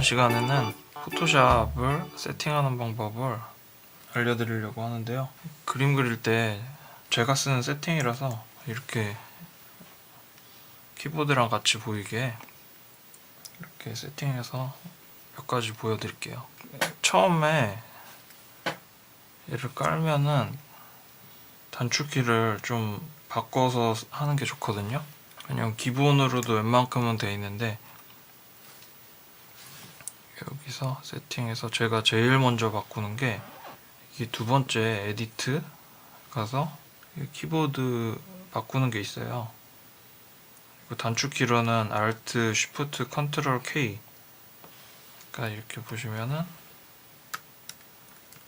이번 시간에는 포토샵을 세팅하는 방법을 알려드리려고 하는데요. 그림 그릴 때 제가 쓰는 세팅이라서 이렇게 키보드랑 같이 보이게 이렇게 세팅해서 몇 가지 보여드릴게요. 처음에 얘를 깔면은 단축키를 좀 바꿔서 하는 게 좋거든요. 그냥 기본으로도 웬만큼은 돼 있는데 여기서 세팅해서 제가 제일 먼저 바꾸는 게 이게 두 번째 에디트 가서 키보드 바꾸는 게 있어요. 단축키로는 Alt, Shift, Ctrl, K. 그러니까 이렇게 보시면은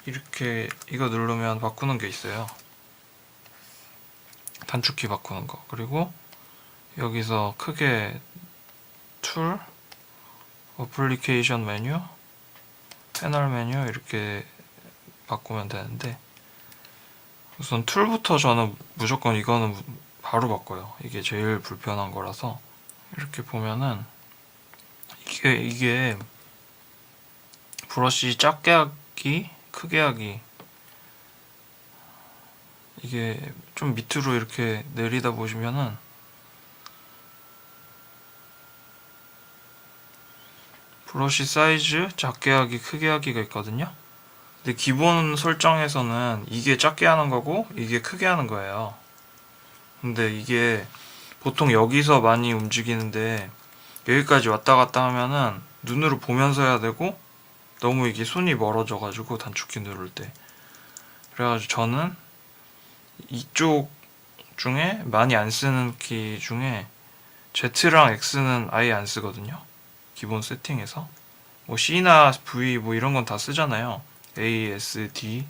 이렇게 이거 누르면 바꾸는 게 있어요. 단축키 바꾸는 거. 그리고 여기서 크게 툴, 어플리케이션 메뉴, 패널 메뉴 이렇게 바꾸면 되는데 우선 툴부터 저는 무조건 이거는 바로 바꿔요. 이게 제일 불편한 거라서. 이렇게 보면은 이게 브러쉬 작게 하기, 크게 하기, 이게 좀 밑으로 이렇게 내리다 보시면은 브러쉬 사이즈 작게 하기, 크게 하기가 있거든요. 근데 기본 설정에서는 이게 작게 하는 거고 이게 크게 하는 거예요. 근데 이게 보통 여기서 많이 움직이는데 여기까지 왔다 갔다 하면은 눈으로 보면서 해야 되고 너무 이게 손이 멀어져 가지고 단축키 누를 때, 그래가지고 저는 이쪽 중에 많이 안 쓰는 키 중에 Z랑 X는 아예 안 쓰거든요. 기본 세팅에서 뭐 C나 V 뭐 이런 건 다 쓰잖아요. A, S, D,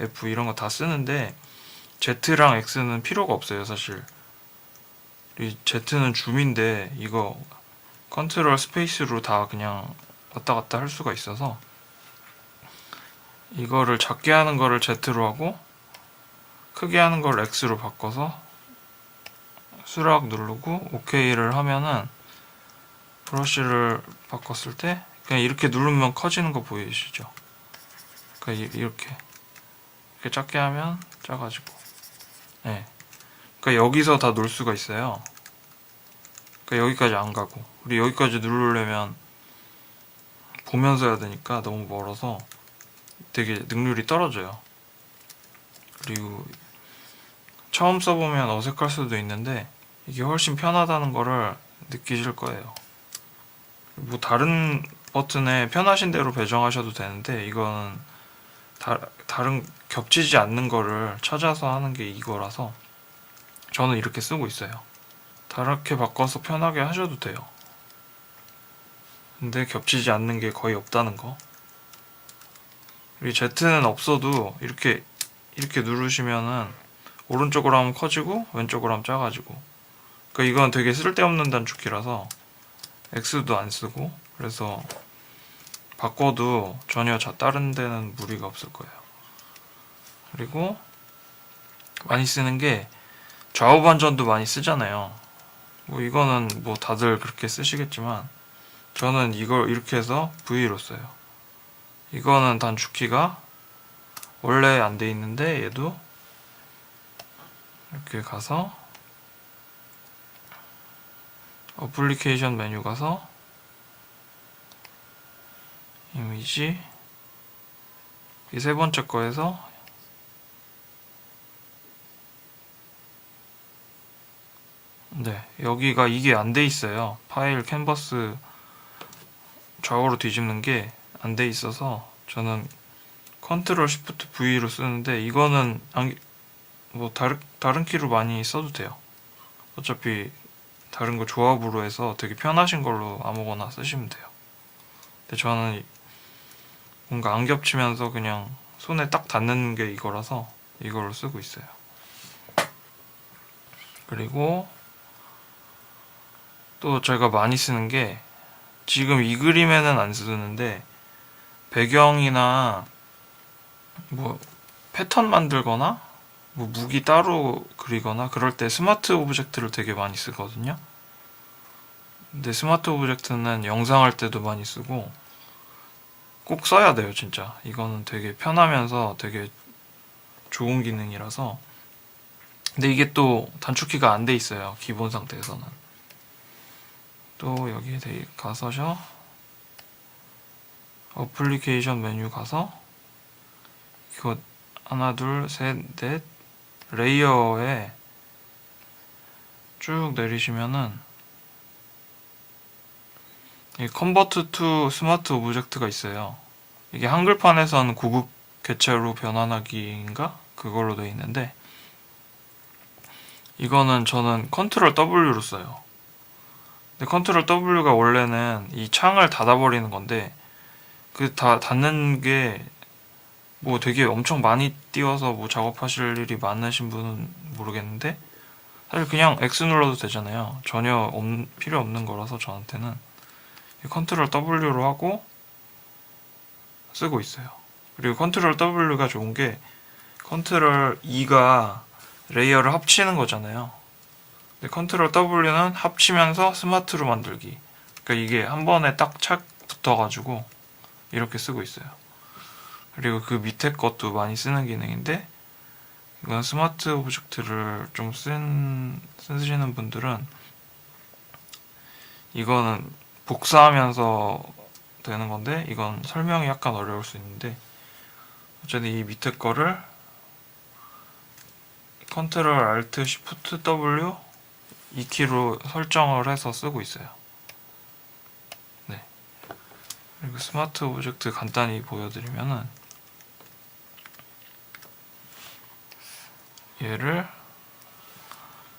F 이런 거 다 쓰는데 Z랑 X는 필요가 없어요 사실. 이 Z는 줌인데 이거 컨트롤 스페이스로 다 그냥 왔다 갔다 할 수가 있어서 이거를 작게 하는 거를 Z로 하고 크게 하는 걸 X로 바꿔서 수락 누르고 OK를 하면은 브러쉬를 바꿨을 때 그냥 이렇게 누르면 커지는 거 보이시죠? 그러니까 이렇게 작게 하면 작아지고, 네. 그러니까 여기서 다 놓을 수가 있어요. 그러니까 여기까지 안 가고, 우리 여기까지 누르려면 보면서 해야 되니까 너무 멀어서 되게 능률이 떨어져요. 그리고 처음 써보면 어색할 수도 있는데 이게 훨씬 편하다는 거를 느끼실 거예요. 뭐 다른 버튼에 편하신 대로 배정하셔도 되는데 이거는 다른 겹치지 않는 거를 찾아서 하는 게 이거라서 저는 이렇게 쓰고 있어요. 다르게 바꿔서 편하게 하셔도 돼요. 근데 겹치지 않는 게 거의 없다는 거. 그리고 Z는 없어도 이렇게 누르시면은 오른쪽으로 하면 커지고 왼쪽으로 하면 작아지고. 그러니까 이건 되게 쓸데없는 단축키라서 X도 안 쓰고, 그래서 바꿔도 전혀 다른 데는 무리가 없을 거예요. 그리고 많이 쓰는 게 좌우 반전도 많이 쓰잖아요. 뭐 이거는 뭐 다들 그렇게 쓰시겠지만 저는 이걸 이렇게 해서 V로 써요. 이거는 단축키가 원래 안 돼 있는데 얘도 이렇게 가서 어플리케이션 메뉴 가서 이미지 이 세 번째 거에서 네, 여기가 이게 안 돼 있어요. 파일 캔버스 좌우로 뒤집는 게 안 돼 있어서 저는 컨트롤 시프트 V로 쓰는데 이거는 뭐 다른 키로 많이 써도 돼요. 어차피 다른 거 조합으로 해서 되게 편하신 걸로 아무거나 쓰시면 돼요. 근데 저는 뭔가 안 겹치면서 그냥 손에 딱 닿는 게 이거라서 이걸로 쓰고 있어요. 그리고 또 제가 많이 쓰는 게 지금 이 그림에는 안 쓰는데 배경이나 뭐 패턴 만들거나 뭐 무기 따로 그리거나 그럴 때 스마트 오브젝트를 되게 많이 쓰거든요. 근데 스마트 오브젝트는 영상할 때도 많이 쓰고 꼭 써야 돼요, 진짜. 이거는 되게 편하면서 되게 좋은 기능이라서. 근데 이게 또 단축키가 안 돼 있어요, 기본 상태에서는. 또 여기에 가서죠. 어플리케이션 메뉴 가서 이거 하나, 둘, 셋, 넷 레이어에 쭉 내리시면은 이 컨버트 투 스마트 오브젝트가 있어요. 이게 한글판에서는 구급 개체로 변환하기인가? 그걸로 되어 있는데 이거는 저는 컨트롤 W로 써요. 근데 컨트롤 W가 원래는 이 창을 닫아버리는 건데 그 닫는 게 뭐 되게 엄청 많이 띄워서 뭐 작업하실 일이 많으신 분은 모르겠는데 사실 그냥 X 눌러도 되잖아요. 전혀 필요 없는 거라서 저한테는 컨트롤 W로 하고 쓰고 있어요. 그리고 컨트롤 W가 좋은 게 컨트롤 E가 레이어를 합치는 거잖아요. 근데 컨트롤 W는 합치면서 스마트로 만들기. 그러니까 이게 한 번에 딱 착 붙어가지고 이렇게 쓰고 있어요. 그리고 그 밑에 것도 많이 쓰는 기능인데 이건 스마트 오브젝트를 좀 쓰시는 분들은 이거는 복사하면서 되는 건데 이건 설명이 약간 어려울 수 있는데 어쨌든 이 밑에 거를 컨트롤 알트 시프트 W 이 키로 설정을 해서 쓰고 있어요. 네. 그리고 스마트 오브젝트 간단히 보여드리면은 얘를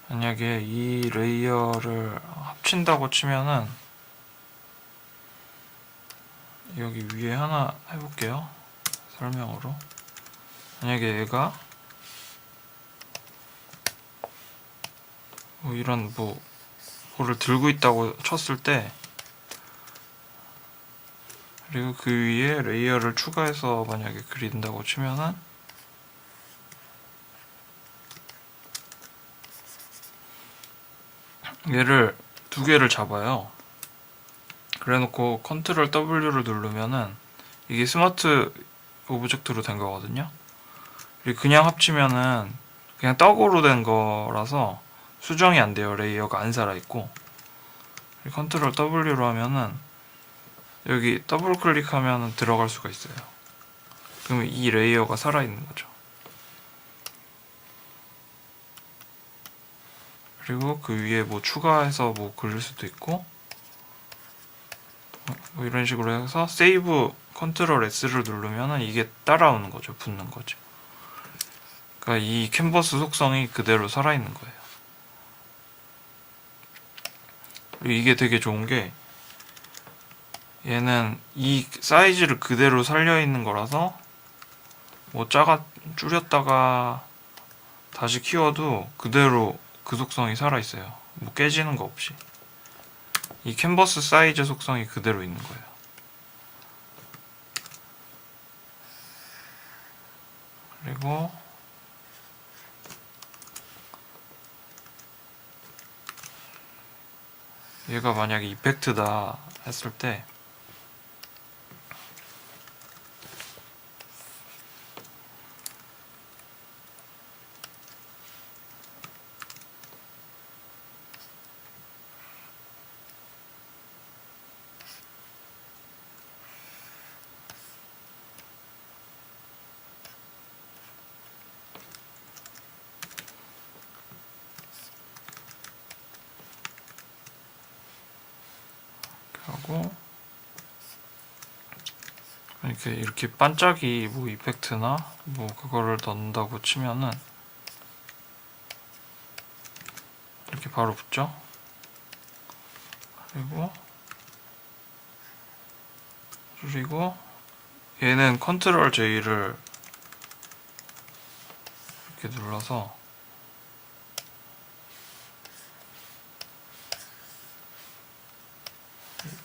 만약에 이 레이어를 합친다고 치면은 여기 위에 하나 해볼게요. 설명으로. 만약에 얘가 뭐 이런 뭐를 들고 있다고 쳤을 때 그리고 그 위에 레이어를 추가해서 만약에 그린다고 치면은 얘를 두 개를 잡아요. 그래 놓고 컨트롤 W를 누르면은 이게 스마트 오브젝트로 된 거거든요. 그리고 그냥 합치면은 그냥 떡으로 된 거라서 수정이 안 돼요. 레이어가 안 살아있고. 컨트롤 W로 하면은 여기 더블 클릭하면 들어갈 수가 있어요. 그러면 이 레이어가 살아있는 거죠. 그리고 그 위에 뭐 추가해서 뭐 그릴 수도 있고 뭐 이런 식으로 해서 세이브 컨트롤 S를 누르면 이게 따라오는 거죠. 붙는 거죠. 그러니까 이 캔버스 속성이 그대로 살아있는 거예요. 그리고 이게 되게 좋은 게 얘는 이 사이즈를 그대로 살려있는 거라서 뭐 줄였다가 다시 키워도 그대로 그 속성이 살아있어요. 뭐 깨지는 거 없이. 이 캔버스 사이즈 속성이 그대로 있는 거예요. 그리고 얘가 만약에 이펙트다 했을 때 하고 이렇게 반짝이 뭐 이펙트나 뭐 그거를 넣는다고 치면은 이렇게 바로 붙죠. 그리고 얘는 컨트롤 J를 이렇게 눌러서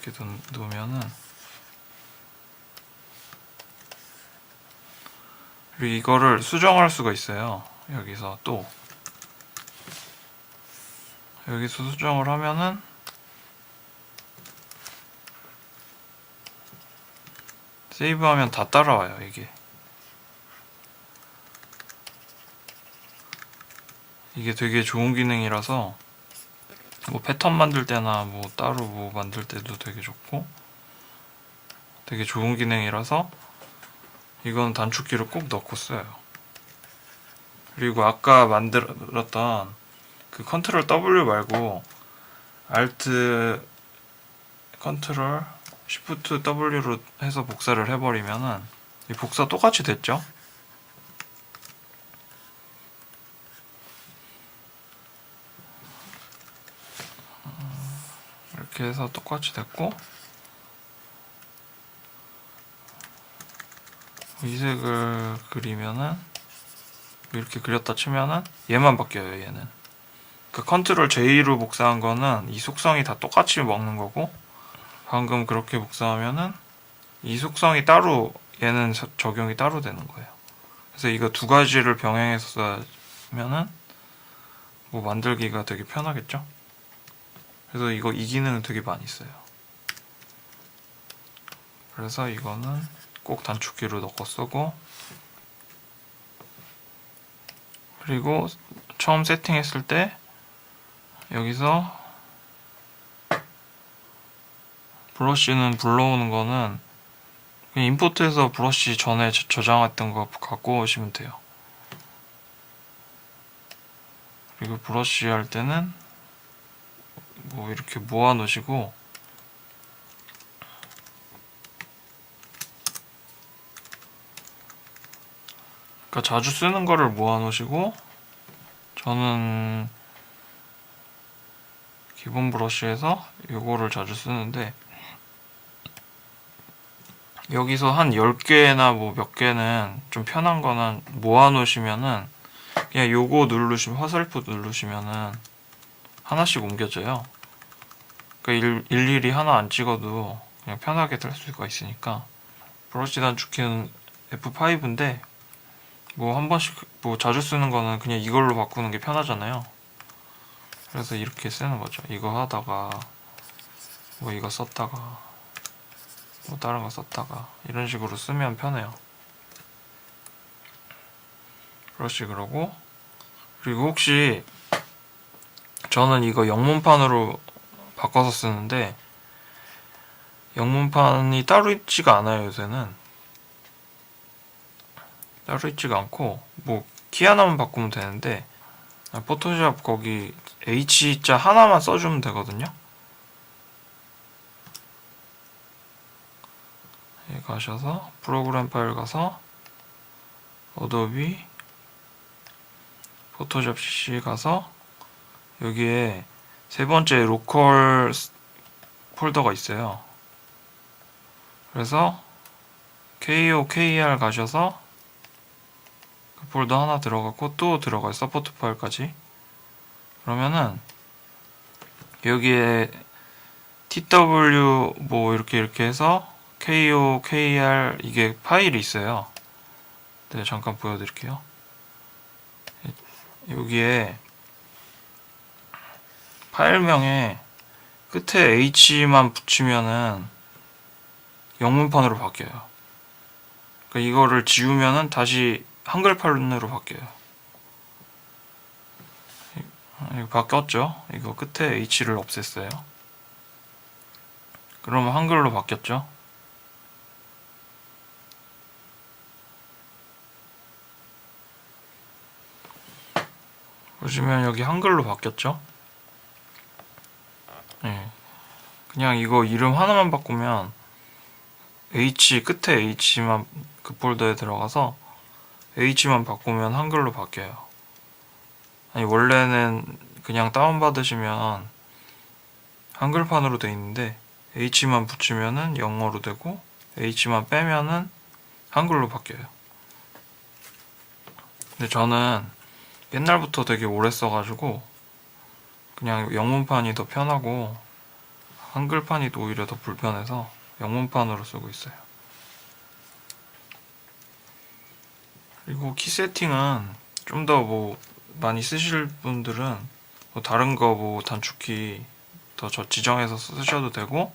이렇게 놓으면은 그리고 이거를 수정할 수가 있어요. 여기서 또 여기서 수정을 하면은 세이브하면 다 따라와요. 이게 되게 좋은 기능이라서 뭐 패턴 만들 때나 뭐 따로 뭐 만들 때도 되게 좋고 되게 좋은 기능이라서 이건 단축키를 꼭 넣고 써요. 그리고 아까 만들었던 그 컨트롤 W 말고 Alt 컨트롤 Shift W로 해서 복사를 해버리면은 이 복사 똑같이 됐죠? 이렇게 해서 똑같이 됐고 이 색을 그리면은 이렇게 그렸다 치면은 얘만 바뀌어요. 얘는 그 컨트롤 J로 복사한 거는 이 속성이 다 똑같이 먹는 거고 방금 그렇게 복사하면은 이 속성이 따로 얘는 적용이 따로 되는 거예요. 그래서 이거 두 가지를 병행해서 쓰면은 뭐 만들기가 되게 편하겠죠? 그래서 이 기능을 되게 많이 써요. 그래서 이거는 꼭 단축키로 넣고 쓰고 그리고 처음 세팅했을 때 여기서 브러쉬는 불러오는 거는 그냥 임포트해서 브러쉬 전에 저장했던 거 갖고 오시면 돼요. 그리고 브러쉬 할 때는 뭐 이렇게 모아 놓으시고 그러니까 자주 쓰는 거를 모아 놓으시고 저는 기본 브러쉬에서 이거를 자주 쓰는데 여기서 한 10개나 뭐 몇 개는 좀 편한 거는 모아 놓으시면은 그냥 요거 누르시면 화살표 누르시면은 하나씩 옮겨져요. 그러니까 일일이 하나 안 찍어도 그냥 편하게 될 수가 있으니까 브러쉬 단축키는 F5인데 뭐 한 번씩 뭐 자주 쓰는 거는 그냥 이걸로 바꾸는 게 편하잖아요. 그래서 이렇게 쓰는 거죠. 이거 하다가 뭐 이거 썼다가 뭐 다른 거 썼다가 이런 식으로 쓰면 편해요. 브러쉬 그러고 그리고 혹시 저는 이거 영문판으로 바꿔서 쓰는데 영문판이 따로 있지가 않아요. 요새는 따로 있지가 않고 뭐 키 하나만 바꾸면 되는데 포토샵 거기 H자 하나만 써주면 되거든요. 여기 가셔서 프로그램 파일 가서 어도비 포토샵 CC 가서 여기에 세 번째 로컬 폴더가 있어요. 그래서 KOKR 가셔서 그 폴더 하나 들어갔고 또 들어가요. 서포트 파일까지. 그러면은 여기에 TW 뭐 이렇게 해서 KOKR 이게 파일이 있어요. 네, 잠깐 보여드릴게요. 여기에 파일명에 끝에 H만 붙이면은 영문판으로 바뀌어요. 그러니까 이거를 지우면은 다시 한글판으로 바뀌어요. 이거 바뀌었죠? 이거 끝에 H를 없앴어요. 그러면 한글로 바뀌었죠? 보시면 여기 한글로 바뀌었죠? 네. 그냥 이거 이름 하나만 바꾸면 H 끝에 H만 그 폴더에 들어가서 H만 바꾸면 한글로 바뀌어요. 아니 원래는 그냥 다운받으시면 한글판으로 돼 있는데 H만 붙이면은 영어로 되고 H만 빼면은 한글로 바뀌어요. 근데 저는 옛날부터 되게 오래 써가지고 그냥 영문판이 더 편하고 한글판이 오히려 더 불편해서 영문판으로 쓰고 있어요. 그리고 키 세팅은 좀 더 뭐 많이 쓰실 분들은 뭐 다른 거 뭐 단축키 더 지정해서 쓰셔도 되고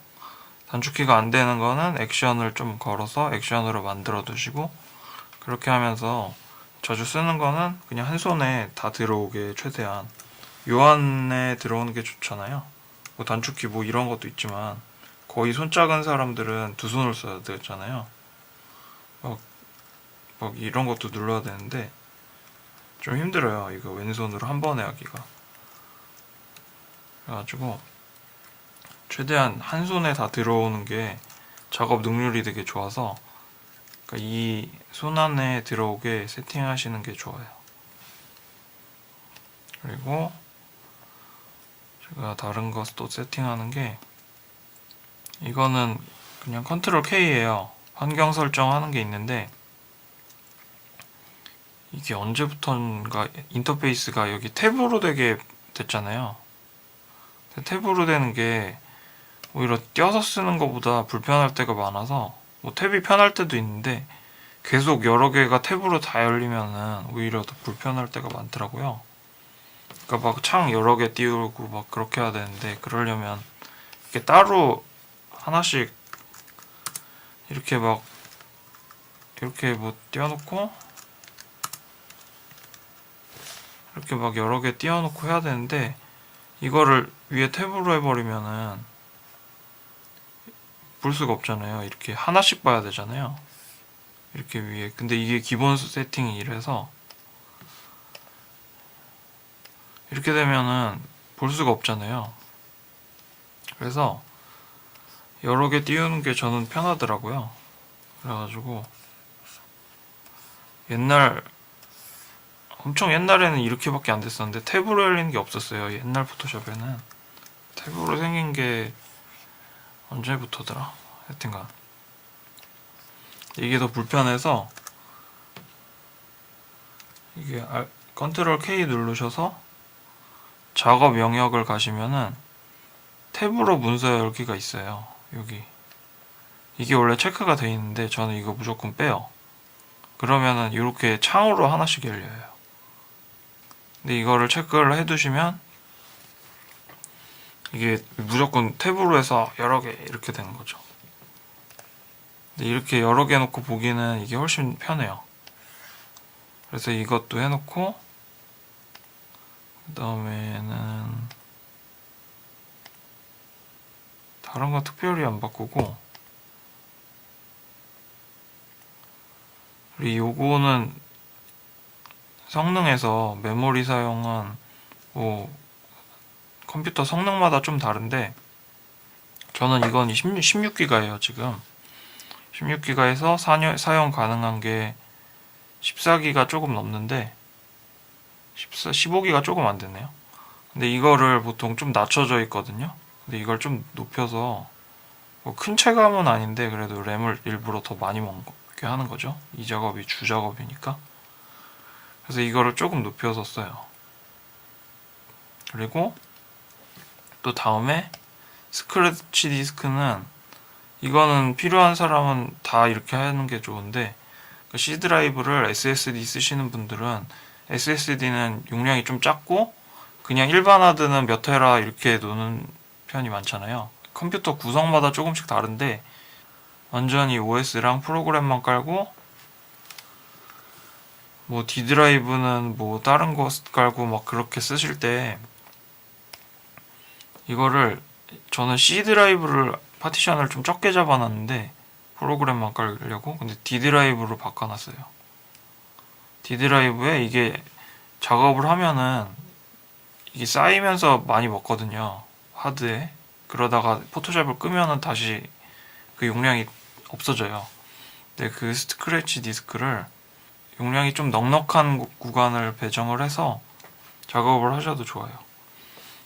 단축키가 안 되는 거는 액션을 좀 걸어서 액션으로 만들어 두시고, 그렇게 하면서 자주 쓰는 거는 그냥 한 손에 다 들어오게 최대한 요 안에 들어오는 게 좋잖아요. 뭐 단축키 뭐 이런 것도 있지만 거의 손 작은 사람들은 두 손을 써야 되잖아요. 막 이런 것도 눌러야 되는데 좀 힘들어요. 이거 왼손으로 한 번에 하기가. 그래가지고 최대한 한 손에 다 들어오는 게 작업 능률이 되게 좋아서, 그러니까 이 손 안에 들어오게 세팅하시는 게 좋아요. 그리고 제가 다른 거 또 세팅하는 게, 이거는 그냥 컨트롤 K예요. 환경 설정하는 게 있는데, 이게 언제부턴가 인터페이스가 여기 탭으로 되게 됐잖아요. 탭으로 되는 게 오히려 띄어서 쓰는 것보다 불편할 때가 많아서, 뭐 탭이 편할 때도 있는데 계속 여러 개가 탭으로 다 열리면은 오히려 더 불편할 때가 많더라고요. 그러니까 막 창 여러 개 띄우고 막 그렇게 해야 되는데, 그러려면 이렇게 따로 하나씩 이렇게 막 이렇게 뭐 띄워놓고 이렇게 막 여러 개 띄워놓고 해야 되는데, 이거를 위에 탭으로 해버리면은 볼 수가 없잖아요. 이렇게 하나씩 봐야 되잖아요. 이렇게 위에. 근데 이게 기본 세팅이 이래서 이렇게 되면은 볼 수가 없잖아요. 그래서 여러 개 띄우는 게 저는 편하더라고요. 그래가지고 엄청 옛날에는 이렇게밖에 안 됐었는데 탭으로 열리는 게 없었어요. 옛날 포토샵에는 탭으로 생긴 게 언제부터더라? 하여튼간 이게 더 불편해서, 이게 컨트롤 K 누르셔서 작업 영역을 가시면은 탭으로 문서 열기가 있어요. 여기 이게 원래 체크가 돼 있는데 저는 이거 무조건 빼요. 그러면은 이렇게 창으로 하나씩 열려요. 근데 이거를 체크를 해두시면 이게 무조건 탭으로 해서 여러 개 이렇게 되는 거죠. 근데 이렇게 여러 개 놓고 보기는 이게 훨씬 편해요. 그래서 이것도 해놓고, 그 다음에는 다른 거 특별히 안 바꾸고, 그리고 요거는 성능에서 메모리 사용은 뭐 컴퓨터 성능마다 좀 다른데, 저는 이건 16기가예요 지금. 16기가에서 사용 가능한 게 14기가 조금 넘는데 15기가 조금 안 되네요. 근데 이거를 보통 좀 낮춰져 있거든요. 근데 이걸 좀 높여서, 뭐 큰 체감은 아닌데 그래도 램을 일부러 더 많이 먹게 하는 거죠. 이 작업이 주 작업이니까. 그래서 이거를 조금 높여서 써요. 그리고 또 다음에 스크래치 디스크는, 이거는 필요한 사람은 다 이렇게 하는 게 좋은데, C 드라이브를 SSD 쓰시는 분들은 SSD는 용량이 좀 작고 그냥 일반 하드는 몇 테라 이렇게 놓는 편이 많잖아요. 컴퓨터 구성마다 조금씩 다른데 완전히 OS랑 프로그램만 깔고, 뭐 D 드라이브는 뭐 다른 거 깔고 막 그렇게 쓰실 때, 이거를 저는 C 드라이브를 파티션을 좀 적게 잡아놨는데 프로그램만 깔려고, 근데 D 드라이브로 바꿔놨어요. D 드라이브에 이게 작업을 하면은 이게 쌓이면서 많이 먹거든요, 하드에. 그러다가 포토샵을 끄면은 다시 그 용량이 없어져요. 근데 그 스크래치 디스크를 용량이 좀 넉넉한 구간을 배정을 해서 작업을 하셔도 좋아요.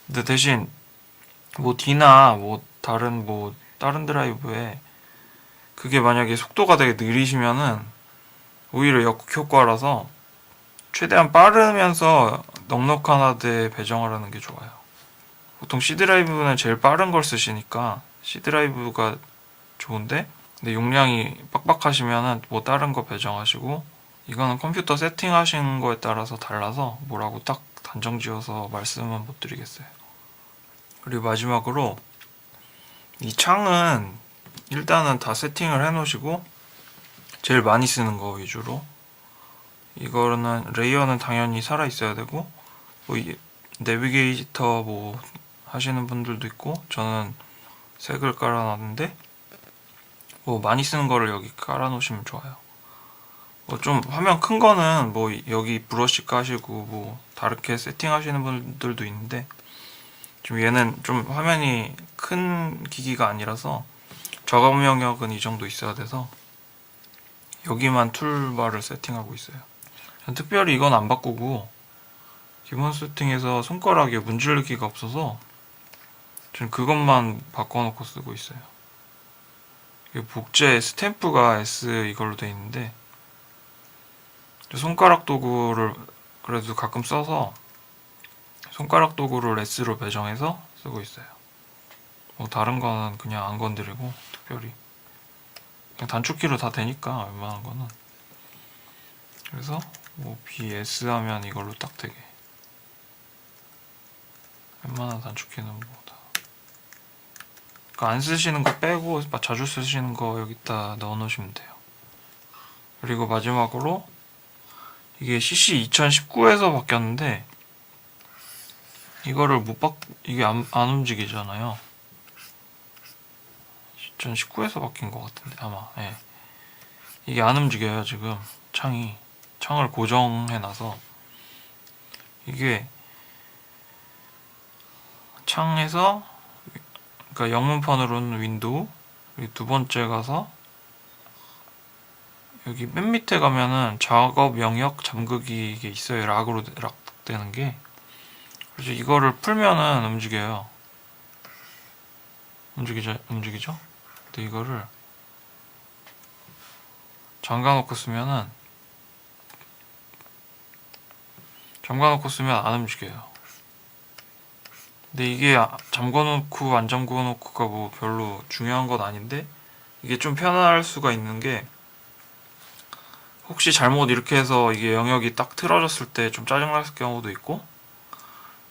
근데 대신 뭐 D나 뭐 다른 드라이브에 그게 만약에 속도가 되게 느리시면은 오히려 역효과라서 최대한 빠르면서 넉넉한 하드에 배정을 하는 게 좋아요. 보통 C 드라이브는 제일 빠른 걸 쓰시니까 C 드라이브가 좋은데, 근데 용량이 빡빡하시면은 뭐 다른 거 배정하시고, 이거는 컴퓨터 세팅하신 거에 따라서 달라서 뭐라고 딱 단정 지어서 말씀은 못 드리겠어요. 그리고 마지막으로 이 창은 일단은 다 세팅을 해 놓으시고 제일 많이 쓰는 거 위주로, 이거는 레이어는 당연히 살아 있어야 되고, 뭐 내비게이터 뭐 하시는 분들도 있고, 저는 색을 깔아놨는데 뭐 많이 쓰는 거를 여기 깔아 놓으시면 좋아요. 뭐 좀 화면 큰 거는 뭐 여기 브러쉬 까시고 뭐 다르게 세팅하시는 분들도 있는데, 좀 얘는 좀 화면이 큰 기기가 아니라서 저감 영역은 이 정도 있어야 돼서 여기만 툴바를 세팅하고 있어요. 특별히 이건 안 바꾸고 기본 세팅에서 손가락에 문지르기가 없어서 저는 그것만 바꿔놓고 쓰고 있어요. 복제 스탬프가 S 이걸로 돼 있는데 손가락 도구를 그래도 가끔 써서 손가락 도구를 S로 배정해서 쓰고 있어요. 뭐 다른 거는 그냥 안 건드리고 특별히 그냥 단축키로 다 되니까 웬만한 거는. 그래서 뭐 BS 하면 이걸로 딱 되게 웬만한 단축키는 뭐 다. 그러니까 안 쓰시는 거 빼고 자주 쓰시는 거 여기다 넣어 놓으시면 돼요. 그리고 마지막으로 이게 CC 2019에서 바뀌었는데 이거를 이게 안 움직이잖아요. 2019에서 바뀐 것 같은데 아마. 예. 이게 안 움직여요 지금. 창을 고정해놔서 이게 창에서, 그러니까 영문판으로는 윈도우, 두 번째 가서 여기 맨 밑에 가면은 작업 영역 잠그기 이게 있어요. 락으로 락되는 게. 그래서 이거를 풀면은 움직여요. 움직이죠? 근데 이거를 잠가놓고 쓰면 안 움직여요. 근데 이게 잠궈놓고 안 잠궈놓고가 뭐 별로 중요한 건 아닌데, 이게 좀 편할 수가 있는 게, 혹시 잘못 이렇게 해서 이게 영역이 딱 틀어졌을 때 좀 짜증날 경우도 있고,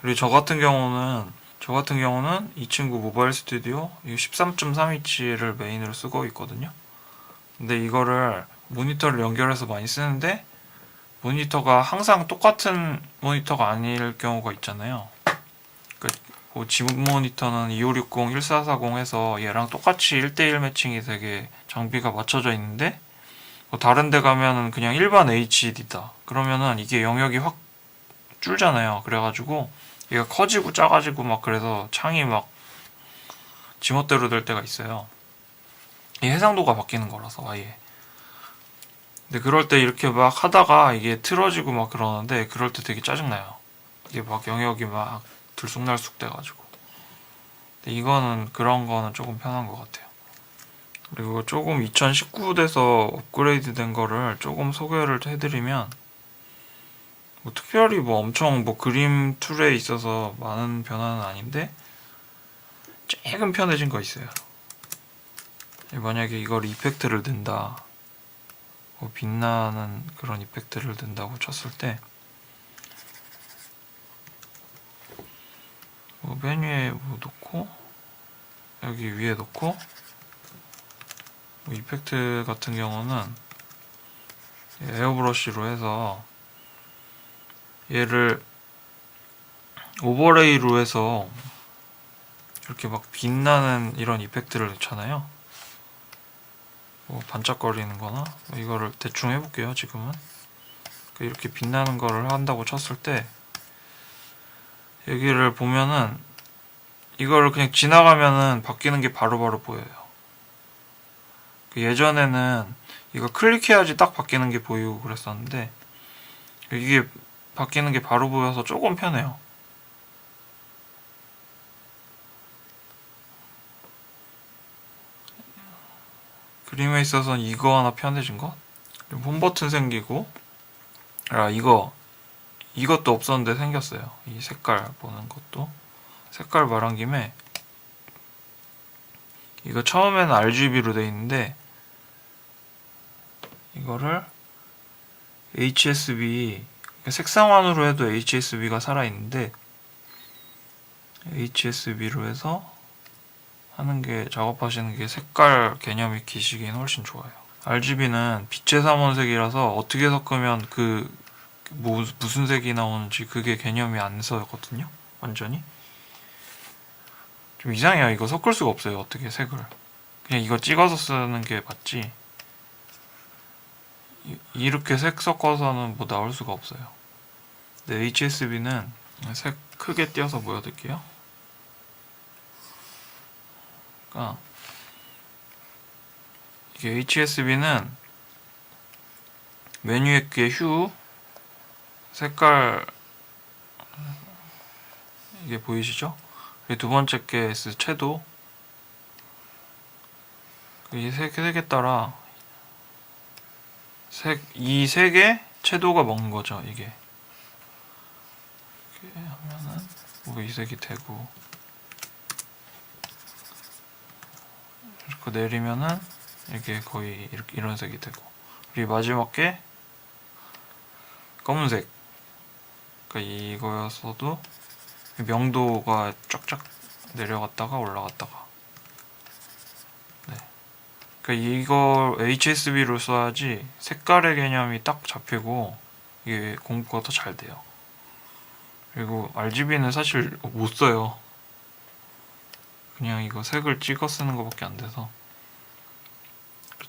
그리고 저 같은 경우는 이 친구 모바일 스튜디오 13.3인치를 메인으로 쓰고 있거든요. 근데 이거를 모니터를 연결해서 많이 쓰는데 모니터가 항상 똑같은 모니터가 아닐 경우가 있잖아요. 뭐 지문 모니터는 2560, 1440 해서 얘랑 똑같이 1대1 매칭이 되게 장비가 맞춰져 있는데, 뭐 다른 데 가면은 그냥 일반 HD다. 그러면은 이게 영역이 확 줄잖아요. 그래가지고 얘가 커지고 작아지고 막, 그래서 창이 막 지멋대로 될 때가 있어요. 이 해상도가 바뀌는 거라서 아예. 근데 그럴 때 이렇게 막 하다가 이게 틀어지고 막 그러는데, 그럴 때 되게 짜증나요. 이게 막 영역이 막 들쑥날쑥 돼가지고. 근데 이거는 그런 거는 조금 편한 것 같아요. 그리고 조금 2019 돼서 업그레이드 된 거를 조금 소개를 해드리면, 뭐 특별히 뭐 엄청 뭐 그림 툴에 있어서 많은 변화는 아닌데 조금 편해진 거 있어요. 만약에 이걸 이펙트를 든다, 뭐 빛나는 그런 이펙트를 든다고 쳤을 때, 뭐 메뉴에 뭐 놓고 여기 위에 놓고, 뭐 이펙트 같은 경우는 에어브러쉬로 해서 얘를 오버레이로 해서 이렇게 막 빛나는 이런 이펙트를 넣잖아요. 뭐 반짝거리는 거나 뭐 이거를 대충 해볼게요. 지금은 이렇게 빛나는 거를 한다고 쳤을 때 여기를 보면은 이거를 그냥 지나가면은 바뀌는 게 바로바로 보여요. 예전에는 이거 클릭해야지 딱 바뀌는 게 보이고 그랬었는데 이게 바뀌는 게 바로 보여서 조금 편해요. 그림에 있어서는 이거 하나 편해진 거? 홈 버튼 생기고, 이것도 없었는데 생겼어요. 이 색깔 보는 것도. 색깔 말한 김에 이거 처음에는 RGB로 돼 있는데 이거를 HSB, 색상환으로 해도 HSB가 살아있는데 HSB로 해서 하는 게, 작업하시는 게 색깔 개념이 기시기엔 훨씬 좋아요. RGB는 빛의 삼원색이라서 어떻게 섞으면 무슨 색이 나오는지 그게 개념이 안 서거든요. 완전히. 좀 이상해요. 이거 섞을 수가 없어요. 어떻게 색을. 그냥 이거 찍어서 쓰는 게 맞지. 이렇게 색 섞어서는 뭐 나올 수가 없어요. 근데 HSB는 색 크게 띄어서 보여드릴게요. 그러니까 이게 HSB는 메뉴에 게 휴, 색깔, 이게 보이시죠? 두 번째 게 S 채도. 이 색에 따라 이 색의 채도가 먹는 거죠. 이게 이렇게 하면은 뭐 이 색이 되고, 이렇게 내리면은 이게 거의 이런 색이 되고, 그리고 마지막 게 검은색. 그러니까 이거였어도 명도가 쫙쫙 내려갔다가 올라갔다가. 네. 그러니까 이걸 HSB로 써야지 색깔의 개념이 딱 잡히고 이게 공부가 더 잘 돼요. 그리고 RGB는 사실 못 써요. 그냥 이거 색을 찍어 쓰는 것밖에 안 돼서.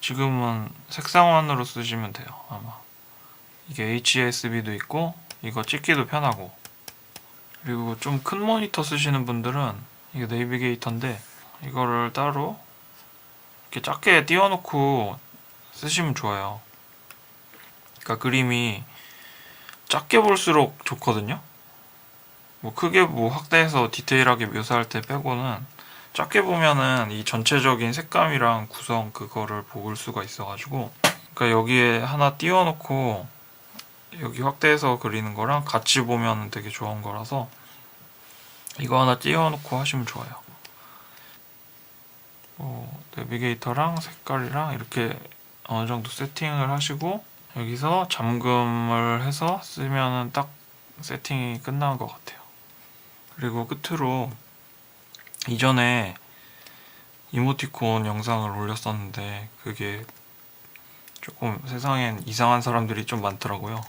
지금은 색상원으로 쓰시면 돼요. 아마 이게 HSB도 있고 이거 찍기도 편하고. 그리고 좀 큰 모니터 쓰시는 분들은 이게 네이비게이터인데 이거를 따로 이렇게 작게 띄워놓고 쓰시면 좋아요. 그러니까 그림이 작게 볼수록 좋거든요. 뭐 크게 뭐 확대해서 디테일하게 묘사할 때 빼고는 작게 보면은 이 전체적인 색감이랑 구성 그거를 볼 수가 있어가지고, 그러니까 여기에 하나 띄워놓고 여기 확대해서 그리는 거랑 같이 보면 되게 좋은 거라서 이거 하나 띄워놓고 하시면 좋아요. 내비게이터랑 색깔이랑 이렇게 어느 정도 세팅을 하시고 여기서 잠금을 해서 쓰면은 딱 세팅이 끝난 것 같아요. 그리고 끝으로 이전에 이모티콘 영상을 올렸었는데 그게 조금 세상엔 이상한 사람들이 좀 많더라고요.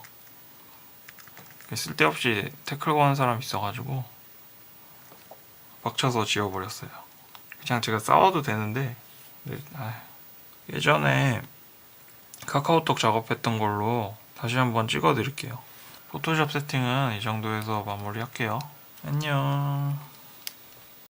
쓸데없이 태클 거는 사람 있어가지고 빡쳐서 지워버렸어요. 그냥 제가 싸워도 되는데 예전에 카카오톡 작업했던 걸로 다시 한번 찍어 드릴게요. 포토샵 세팅은 이 정도에서 마무리할게요. 안녕.